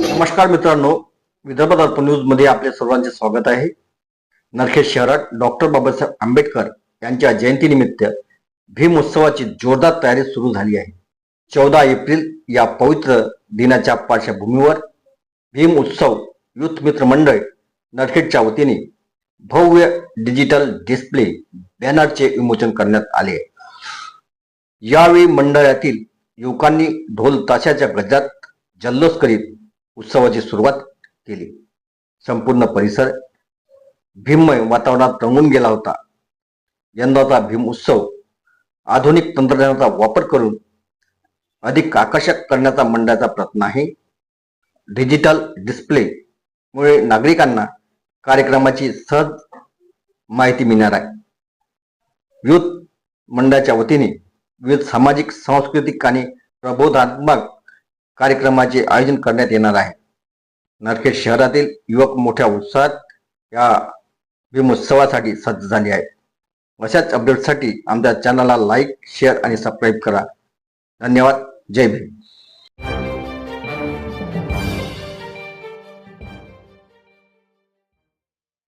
नमस्कार मित्रांनो, विदर्भ दर्पण न्यूज मध्ये आपले सर्वांचे स्वागत आहे. नरखेड शहरात डॉक्टर बाबासाहेब आंबेडकर यांच्या जयंतीनिमित्त भीम उत्सवाची जोरदार तयारी सुरू झाली आहे. 14 एप्रिल या पवित्र दिनाच्या पार्श्वभूमीवर भीम उत्सव युथ मित्र मंडळ नरखेडच्या वतीने भव्य डिजिटल डिस्प्ले बॅनरचे विमोचन करण्यात आले. यावेळी मंडळातील युवकांनी ढोल ताशाच्या गजरात जल्लोष करीत उत्सवाची सुरुवात केली. संपूर्ण परिसर भीममय वातावरणात रंगून गेला होता. यंदाचा भीम उत्सव आधुनिक तंत्रज्ञानाचा वापर करून अधिक आकर्षक करण्याचा मंडळाचा प्रयत्न आहे. डिजिटल डिस्प्ले मुळे नागरिकांना कार्यक्रमाची सहज माहिती मिळणार आहे. युथ मंडळाच्या वतीने विविध सामाजिक, सांस्कृतिक आणि प्रबोधात्मक कार्यक्रमाचे आयोजन करण्यात येणार आहे. नरखेड शहरातील युवक मोठ्या उत्साहात या भीम उत्सवासाठी सज्ज झाले आहेत. अशाच अपडेटसाठी आमच्या चॅनलला लाईक, शेअर आणि सबस्क्राईब करा. धन्यवाद. जय भीम.